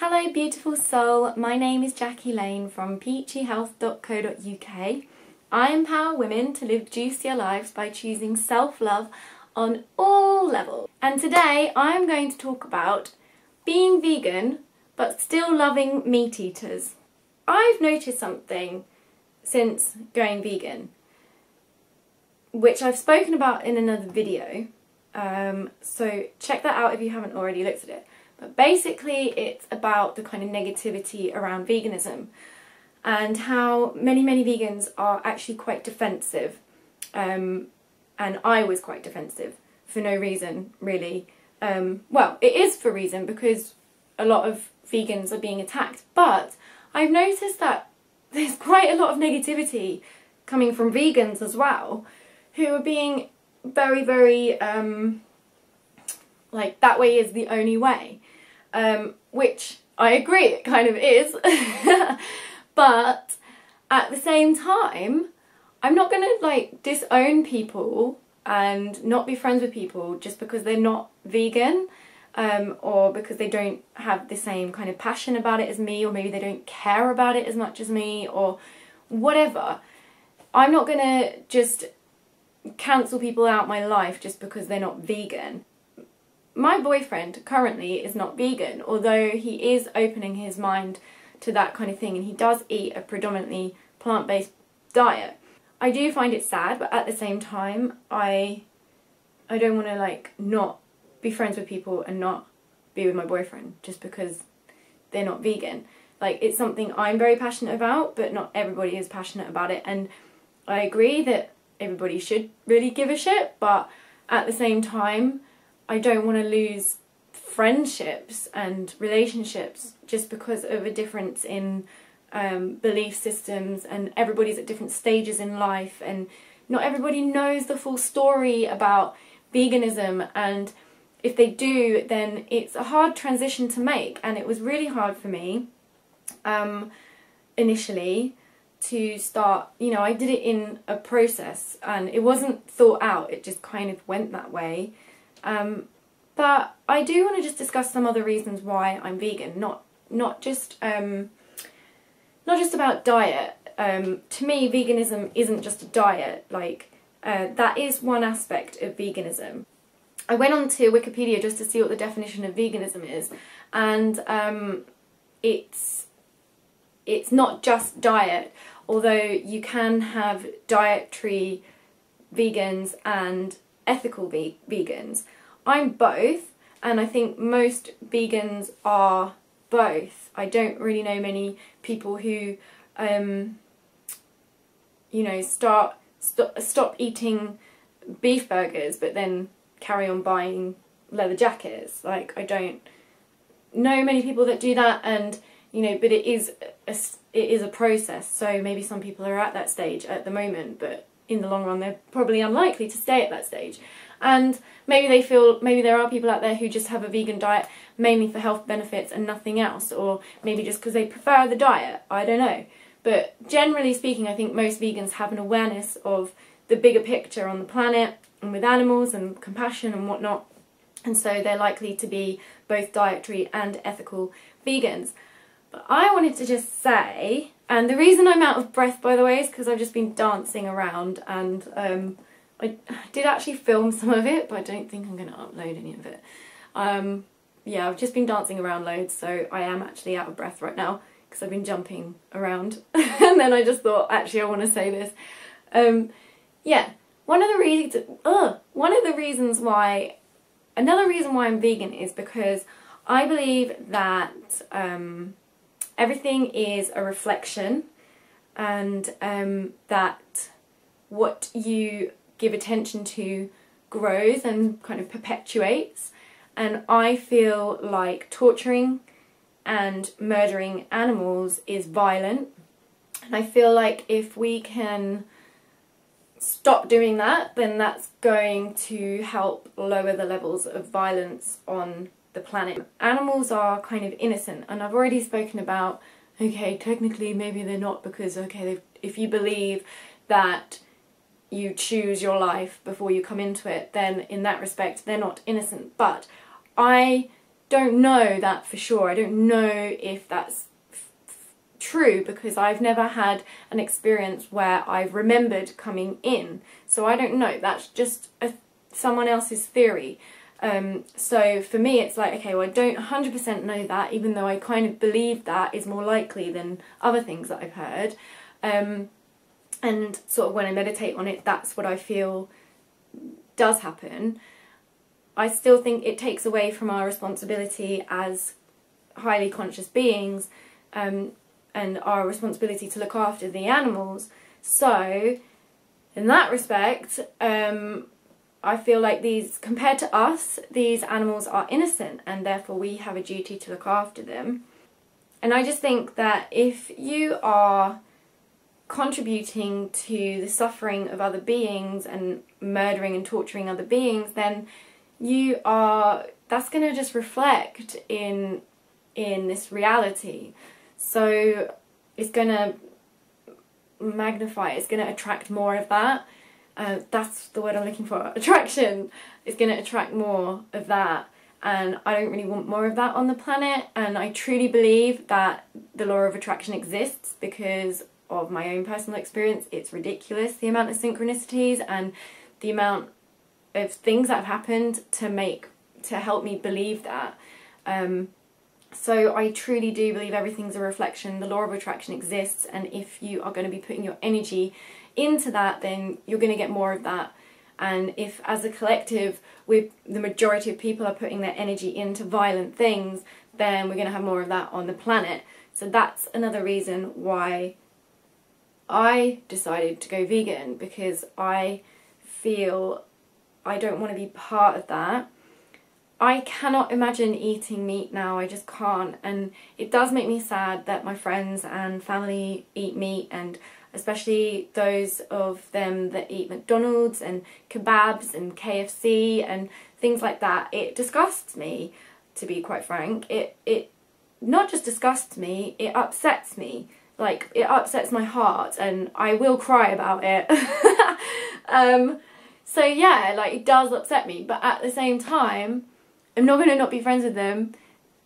Hello beautiful soul, my name is Jackie Lane from peachyhealth.co.uk. I empower women to live juicier lives by choosing self-love on all levels. And today I am going to talk about being vegan but still loving meat eaters. I've noticed something since going vegan, which I've spoken about in another video, so check that out if you haven't already looked at it. But basically it's about the kind of negativity around veganism and how many vegans are actually quite defensive, and I was quite defensive for no reason really. Well, it is for reason because a lot of vegans are being attacked, but I've noticed that there's quite a lot of negativity coming from vegans as well, who are being very like, that way is the only way, which I agree it kind of is. But at the same time, I'm not gonna like disown people and not be friends with people just because they're not vegan, or because they don't have the same kind of passion about it as me, or maybe they don't care about it as much as me, or whatever. I'm not gonna just cancel people out my life just because they're not vegan. My boyfriend currently is not vegan, although he is opening his mind to that kind of thing, and he does eat a predominantly plant-based diet. I do find it sad, but at the same time I don't want to like not be friends with people and not be with my boyfriend just because they're not vegan. Like, it's something I'm very passionate about, but not everybody is passionate about it, and I agree that everybody should really give a shit, but at the same time I don't want to lose friendships and relationships just because of a difference in belief systems, and everybody's at different stages in life, and not everybody knows the full story about veganism, and if they do then it's a hard transition to make. And it was really hard for me initially to start, you know, I did it in a process and it wasn't thought out, it just kind of went that way. But I do want to just discuss some other reasons why I'm vegan, not just about diet. To me, veganism isn't just a diet. Like, that is one aspect of veganism. I went on to Wikipedia just to see what the definition of veganism is, and it's not just diet, although you can have dietary vegans and ethical vegans. I'm both, and I think most vegans are both. I don't really know many people who, you know, stop eating beef burgers but then carry on buying leather jackets. Like, I don't know many people that do that, and you know, but it is a process, so maybe some people are at that stage at the moment, but in the long run they're probably unlikely to stay at that stage. And maybe they feel, maybe there are people out there who just have a vegan diet mainly for health benefits and nothing else, or maybe just because they prefer the diet, I don't know. But generally speaking, I think most vegans have an awareness of the bigger picture on the planet and with animals and compassion and whatnot, and so they're likely to be both dietary and ethical vegans. But I wanted to just say, and the reason I'm out of breath, by the way, is because I've just been dancing around, and I did actually film some of it, but I don't think I'm going to upload any of it. Yeah, I've just been dancing around loads, so I am actually out of breath right now because I've been jumping around. And then I just thought, actually, I want to say this. Yeah, another reason why I'm vegan is because I believe that everything is a reflection, and that what you give attention to grows and kind of perpetuates. And I feel like torturing and murdering animals is violent, and I feel like if we can stop doing that, then that's going to help lower the levels of violence on the planet. Animals are kind of innocent, and I've already spoken about, okay, technically maybe they're not, because okay, if you believe that you choose your life before you come into it, then in that respect they're not innocent. But I don't know that for sure. I don't know if that's true, because I've never had an experience where I've remembered coming in. So I don't know. That's just someone else's theory. So for me it's like, okay, well, I don't 100% know that, even though I kind of believe that is more likely than other things that I've heard. And sort of when I meditate on it, that's what I feel does happen. I still think it takes away from our responsibility as highly conscious beings, and our responsibility to look after the animals. So in that respect, I feel like compared to us, these animals are innocent, and therefore we have a duty to look after them. And I just think that if you are contributing to the suffering of other beings and murdering and torturing other beings, then that's going to just reflect in this reality. So it's going to magnify, it's going to attract more of that. That's the word I'm looking for. Attraction is going to attract more of that, and I don't really want more of that on the planet. And I truly believe that the law of attraction exists because of my own personal experience. It's ridiculous, the amount of synchronicities and the amount of things that have happened to help me believe that. So I truly do believe everything's a reflection. The law of attraction exists, and if you are going to be putting your energy into that, then you're going to get more of that. And if as a collective the majority of people are putting their energy into violent things, then we're going to have more of that on the planet. So that's another reason why I decided to go vegan, because I feel I don't want to be part of that. I cannot imagine eating meat now, I just can't, and it does make me sad that my friends and family eat meat, and especially those of them that eat McDonald's and kebabs and KFC and things like that. It disgusts me, to be quite frank. It not just disgusts me, it upsets me. Like, it upsets my heart, and I will cry about it. So yeah, like, it does upset me, but at the same time, I'm not going to not be friends with them.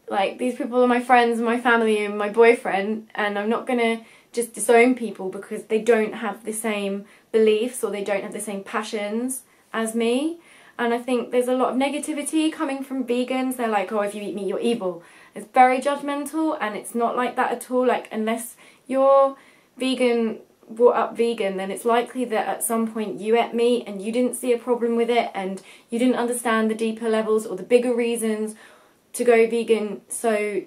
Like, these people are my friends and my family and my boyfriend, and I'm not going to just disown people because they don't have the same beliefs or they don't have the same passions as me. And I think there's a lot of negativity coming from vegans. They're like, oh, if you eat meat, you're evil. It's very judgmental, and it's not like that at all. Like, unless you're vegan, brought up vegan, then it's likely that at some point you ate meat and you didn't see a problem with it, and you didn't understand the deeper levels or the bigger reasons to go vegan. So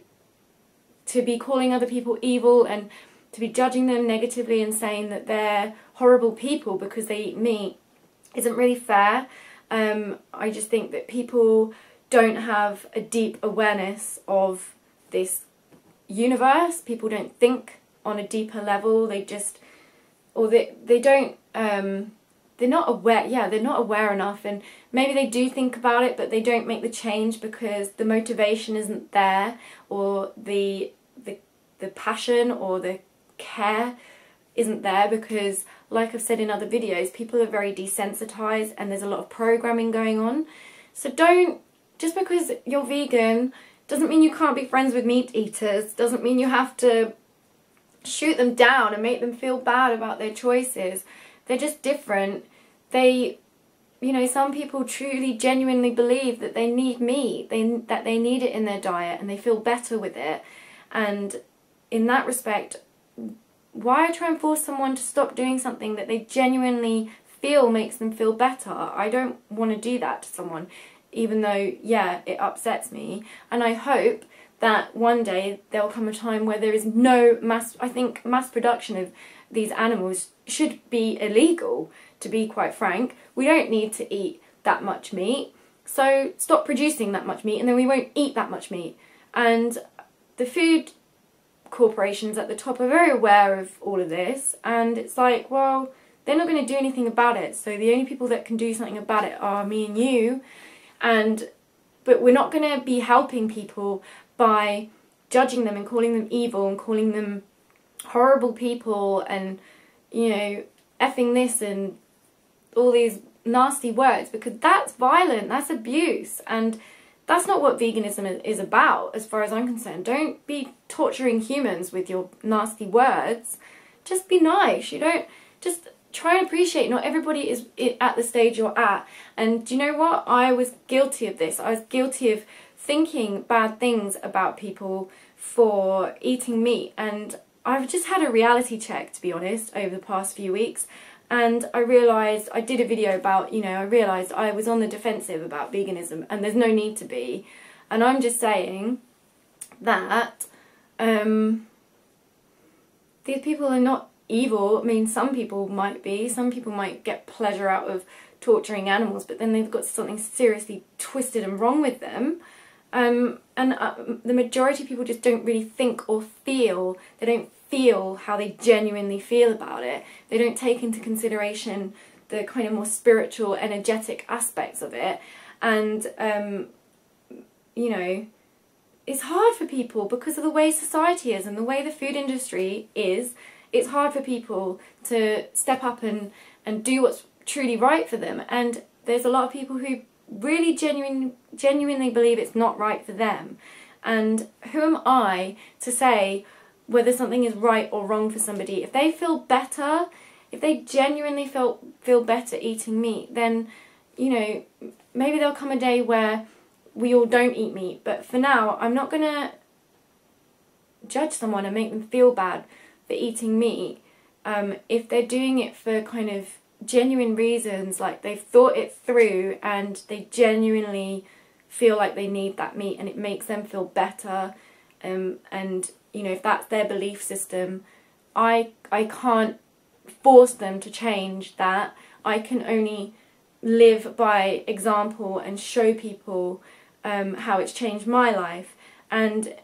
to be calling other people evil and to be judging them negatively and saying that they're horrible people because they eat meat isn't really fair. I just think that people don't have a deep awareness of this universe. People don't think on a deeper level. They just, or they don't, they're not aware, they're not aware enough, and maybe they do think about it, but they don't make the change because the motivation isn't there, or the passion or the care isn't there, because like I've said in other videos, people are very desensitized and there's a lot of programming going on. So just because you're vegan doesn't mean you can't be friends with meat eaters, doesn't mean you have to shoot them down and make them feel bad about their choices. They're just different. Some people truly genuinely believe that they need meat, that they need it in their diet, and they feel better with it. And in that respect, why try and force someone to stop doing something that they genuinely feel makes them feel better? I don't want to do that to someone, even though, it upsets me. And I hope that one day there'll come a time where there is no mass production of these animals should be illegal, to be quite frank. We don't need to eat that much meat, so stop producing that much meat and then we won't eat that much meat. And the food corporations at the top are very aware of all of this, and it's like, well, they're not going to do anything about it, so the only people that can do something about it are me and you. But we're not going to be helping people by judging them and calling them evil and calling them horrible people and, effing this and all these nasty words, because that's violent, that's abuse, and that's not what veganism is about, as far as I'm concerned. Don't be torturing humans with your nasty words. Just be nice. You don't, just try and appreciate not everybody is at the stage you're at. And do you know what? I was guilty of this. I was guilty of thinking bad things about people for eating meat. And I've just had a reality check, to be honest, over the past few weeks. And I realised, I did a video about, you know, I realised I was on the defensive about veganism, and there's no need to be. And I'm just saying that these people are not evil. I mean, some people might be. Some people might get pleasure out of torturing animals, but then they've got something seriously twisted and wrong with them. The majority of people just don't really think or feel. They don't feel how they genuinely feel about it. They don't take into consideration the kind of more spiritual, energetic aspects of it. And, you know, it's hard for people because of the way society is and the way the food industry is. It's hard for people to step up and do what's truly right for them. And there's a lot of people who really genuinely believe it's not right for them. And who am I to say whether something is right or wrong for somebody? If they feel better, if they genuinely feel better eating meat, then, you know, maybe there'll come a day where we all don't eat meat. But for now, I'm not going to judge someone and make them feel bad for eating meat if they're doing it for kind of genuine reasons, like they've thought it through and they genuinely feel like they need that meat and it makes them feel better, and you know, if that's their belief system, I can't force them to change that. I can only live by example and show people how it's changed my life. And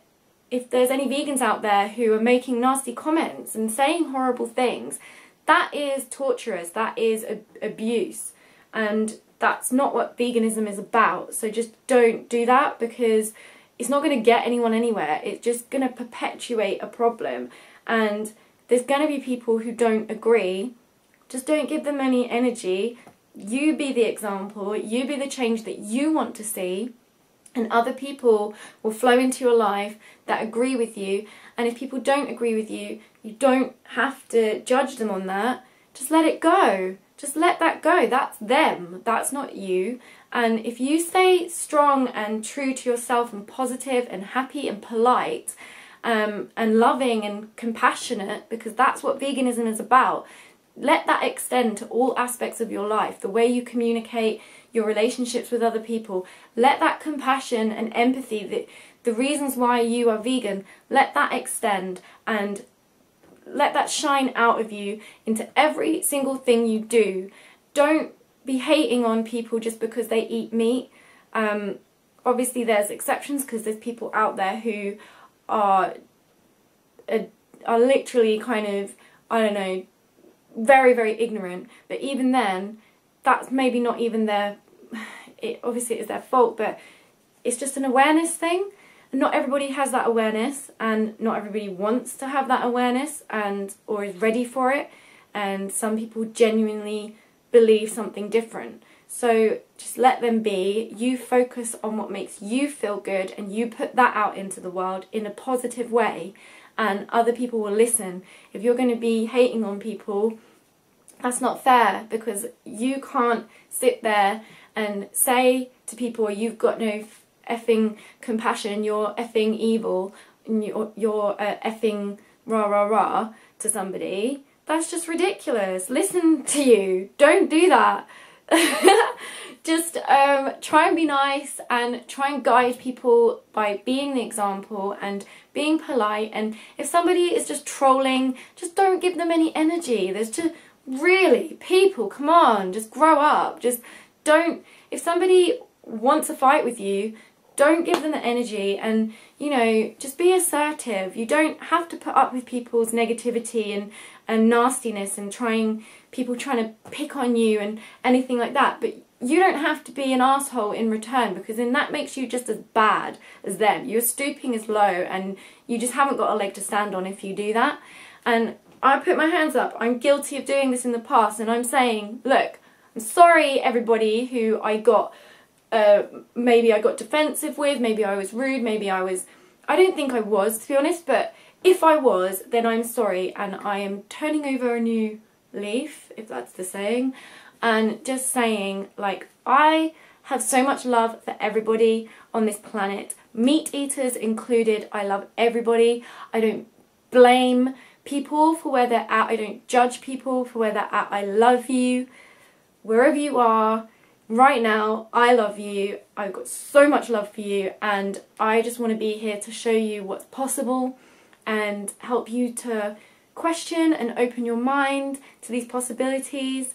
if there's any vegans out there who are making nasty comments and saying horrible things, that is torturous, that is abuse, and that's not what veganism is about. So just don't do that, because it's not going to get anyone anywhere. It's just going to perpetuate a problem, and there's going to be people who don't agree. Just don't give them any energy. You be the example, you be the change that you want to see, and other people will flow into your life that agree with you. And if people don't agree with you, you don't have to judge them on that. Just let it go. Just let that go. That's them. That's not you. And if you stay strong and true to yourself and positive and happy and polite and loving and compassionate, because that's what veganism is about, let that extend to all aspects of your life. The way you communicate, your relationships with other people. Let that compassion and empathy, the reasons why you are vegan, let that extend and let that shine out of you into every single thing you do. Don't be hating on people just because they eat meat. Obviously there's exceptions, because there's people out there who are literally kind of, I don't know, very, very ignorant. But even then, that's maybe not even their, obviously it's their fault, but it's just an awareness thing. Not everybody has that awareness, and not everybody wants to have that awareness or is ready for it, and some people genuinely believe something different. So just let them be. You focus on what makes you feel good, and you put that out into the world in a positive way, and other people will listen. If you're going to be hating on people, that's not fair, because you can't sit there and say to people, you've got no effing compassion, you're effing evil, and you're effing rah rah rah to somebody. That's just ridiculous. Listen to you. Don't do that. Just try and be nice and try and guide people by being the example and being polite. And if somebody is just trolling, just don't give them any energy. There's just, really, people, come on, just grow up. Just don't, if somebody wants a fight with you, don't give them the energy, and, you know, just be assertive. You don't have to put up with people's negativity and nastiness and people trying to pick on you and anything like that. But you don't have to be an asshole in return, because then that makes you just as bad as them. You're stooping as low, and you just haven't got a leg to stand on if you do that. And I put my hands up. I'm guilty of doing this in the past, and I'm saying, look, I'm sorry everybody who I got maybe I got defensive with, maybe I was rude, maybe I don't think I was, to be honest, but if I was, then I'm sorry, and I am turning over a new leaf, if that's the saying, and just saying, like, I have so much love for everybody on this planet, meat eaters included. I love everybody. I don't blame people for where they're at. I don't judge people for where they're at. I love you wherever you are right now. I love you. I've got so much love for you, and I just want to be here to show you what's possible and help you to question and open your mind to these possibilities,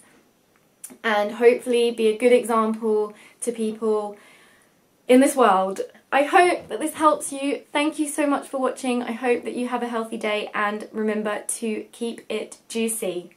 and hopefully be a good example to people in this world. I hope that this helps you. Thank you so much for watching. I hope that you have a healthy day, and remember to keep it juicy.